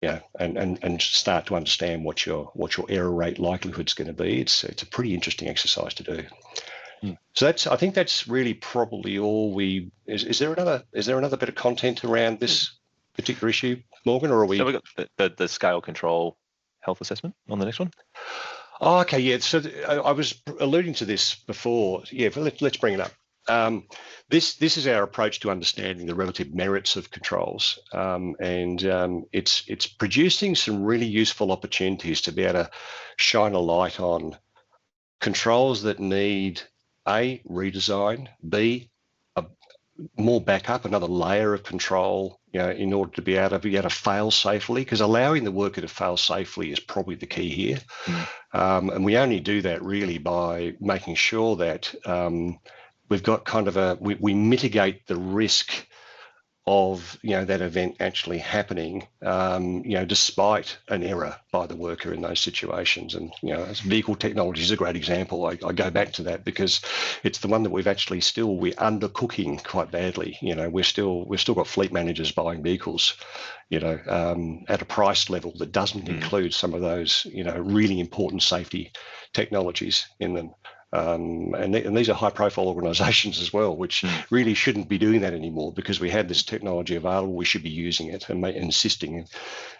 And start to understand what your error rate likelihood is going to be. It's a pretty interesting exercise to do. So I think that's really probably all we. Is there another bit of content around this particular issue, Morgan, or are we? So we got the scale control health assessment on the next one. Oh, okay, yeah. So I was alluding to this before. Yeah, but let's bring it up. This is our approach to understanding the relative merits of controls, and it's producing some really useful opportunities to be able to shine a light on controls that need A, redesign, B, more backup, another layer of control, in order to be able to fail safely, because allowing the worker to fail safely is probably the key here. And we only do that really by making sure that we've got kind of we mitigate the risk of that event actually happening, despite an error by the worker in those situations. And vehicle technology is a great example. I go back to that because it's the one that we're undercooking quite badly. We've still got fleet managers buying vehicles, at a price level that doesn't include some of those really important safety technologies in them. And these are high-profile organisations as well, which really shouldn't be doing that anymore because we have this technology available. We should be using it and insisting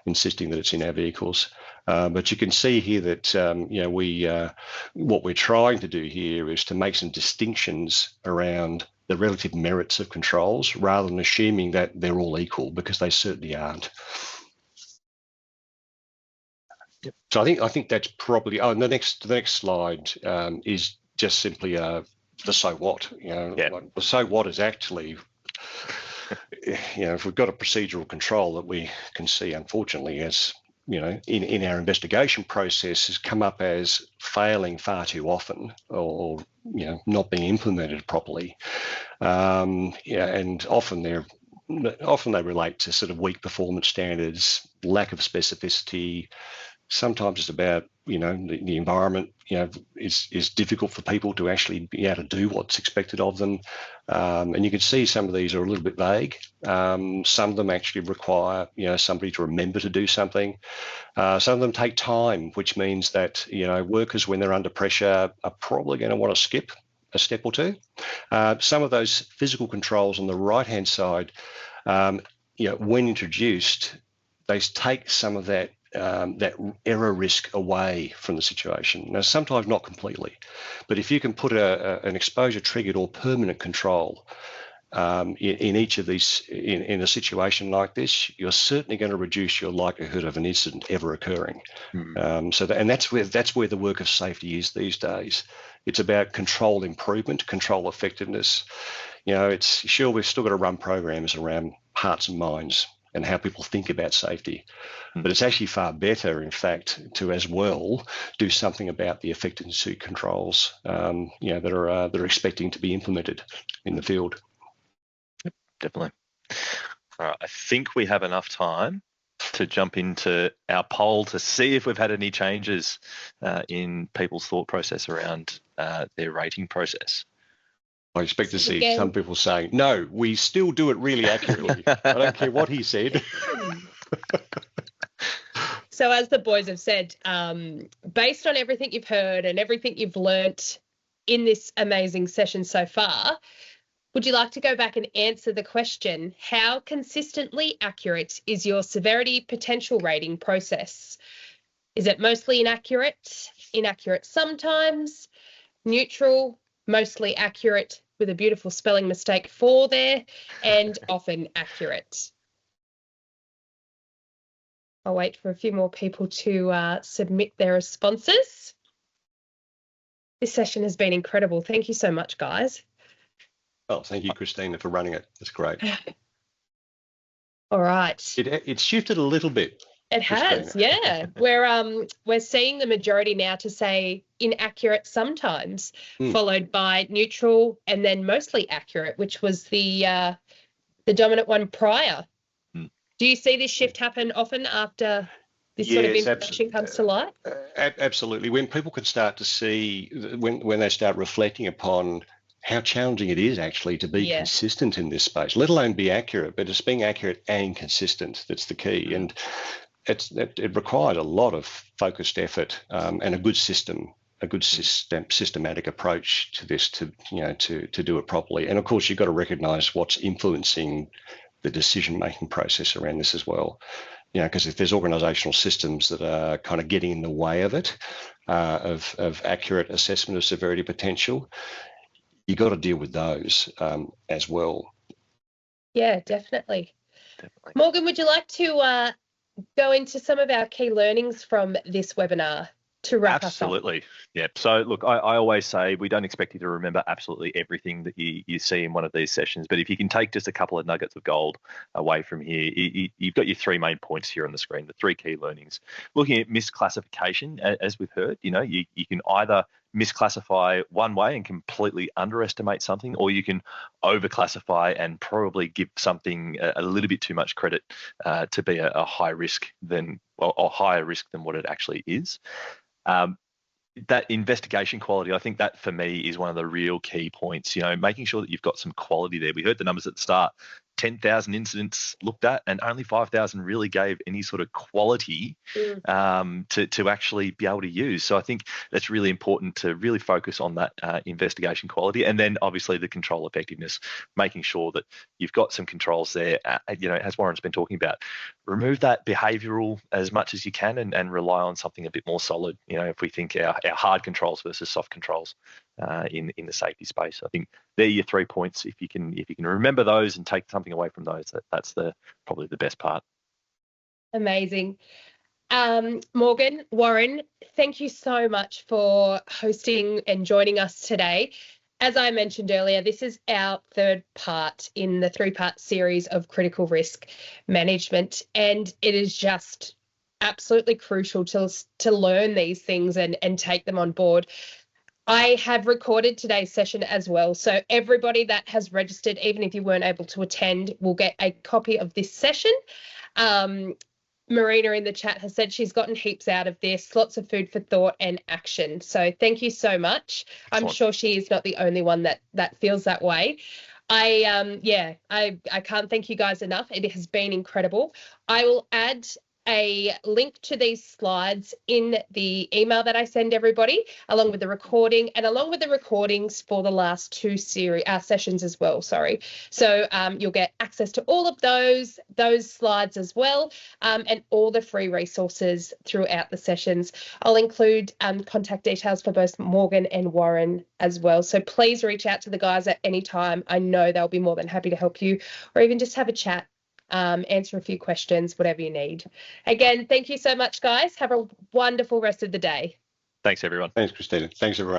that it's in our vehicles. But you can see here that what we're trying to do here is to make some distinctions around the relative merits of controls rather than assuming that they're all equal, because they certainly aren't. Yep. So I think that's probably. Oh, and the next slide is just simply the so what. Like the so what is actually, if we've got a procedural control that we can see, unfortunately, as in our investigation process, has come up as failing far too often, or not being implemented properly. And often they relate to sort of weak performance standards, lack of specificity, Sometimes it's about, the environment, is difficult for people to actually be able to do what's expected of them. And you can see some of these are a little bit vague. Some of them actually require, somebody to remember to do something. Some of them take time, which means that, workers, when they're under pressure, are probably going to want to skip a step or two. Some of those physical controls on the right-hand side, when introduced, they take some of that error risk away from the situation. Now, sometimes not completely, but if you can put an exposure triggered or permanent control in each of these, in a situation like this, you're certainly going to reduce your likelihood of an incident ever occurring. That's where the work of safety is these days. It's about control improvement, control effectiveness. It's sure we've still got to run programs around hearts and minds and how people think about safety. But it's actually far better, in fact, to as well do something about the effectiveness controls, that are expecting to be implemented in the field. Definitely. All right, I think we have enough time to jump into our poll to see if we've had any changes in people's thought process around their rating process. I expect to see some people saying, no, we still do it really accurately. I don't care what he said. So as the boys have said, based on everything you've heard and everything you've learnt in this amazing session so far, would you like to go back and answer the question, how consistently accurate is your severity potential rating process? Is it mostly inaccurate, inaccurate sometimes, neutral, mostly accurate with a beautiful spelling mistake for there, and often accurate? I'll wait for a few more people to submit their responses. This session has been incredible. Thank you so much, guys. Oh, thank you, Christina, for running it. That's great. All right. It's shifted a little bit. It has, Christina. Yeah. We're seeing the majority now to say inaccurate sometimes, followed by neutral and then mostly accurate, which was the dominant one prior. Do you see this shift happen often after this sort of information comes to light? Absolutely. When people can start to see, when they start reflecting upon how challenging it is actually to be consistent in this space, let alone be accurate, but it's being accurate and consistent that's the key. And it requires a lot of focused effort and a good systematic approach to this to do it properly. And of course, you've got to recognise what's influencing the decision-making process around this as well. Because if there's organisational systems that are kind of getting in the way of it, of accurate assessment of severity potential, you got to deal with those as well. Yeah, definitely. Morgan, would you like to go into some of our key learnings from this webinar to wrap us up? Absolutely. Yeah. So look, I always say we don't expect you to remember absolutely everything that you see in one of these sessions, but if you can take just a couple of nuggets of gold away from here, you've got your three main points here on the screen, the three key learnings. Looking at misclassification, as we've heard, you can either misclassify one way and completely underestimate something, or you can overclassify and probably give something a little bit too much credit to be a high risk or higher risk than what it actually is. That investigation quality, I think that for me is one of the real key points, making sure that you've got some quality there. We heard the numbers at the start, 10,000 incidents looked at and only 5,000 really gave any sort of quality to actually be able to use. So I think that's really important to really focus on that investigation quality, and then obviously the control effectiveness, making sure that you've got some controls there. As Warren's been talking about, remove that behavioural as much as you can and rely on something a bit more solid. If we think our hard controls versus soft controls in the safety space, I think they're your 3 points. If you can remember those and take something away from those, that's probably the best part. Amazing. Morgan, Warren, thank you so much for hosting and joining us today. As I mentioned earlier, this is our third part in the 3-part series of critical risk management, and it is just absolutely crucial to learn these things and take them on board. I have recorded today's session as well, so everybody that has registered, even if you weren't able to attend, will get a copy of this session. Marina in the chat has said she's gotten heaps out of this, lots of food for thought and action. So thank you so much. Excellent. I'm sure she is not the only one that feels that way. I can't thank you guys enough. It has been incredible. I will add a link to these slides in the email that I send everybody, along with the recording and along with the recordings for the last two sessions as well. Sorry. So you'll get access to all of those slides as well, and all the free resources throughout the sessions. I'll include contact details for both Morgan and Warren as well. So please reach out to the guys at any time. I know they'll be more than happy to help you, or even just have a chat. Answer a few questions, whatever you need. Again, thank you so much, guys. Have a wonderful rest of the day. Thanks, everyone. Thanks, Christina. Thanks, everyone.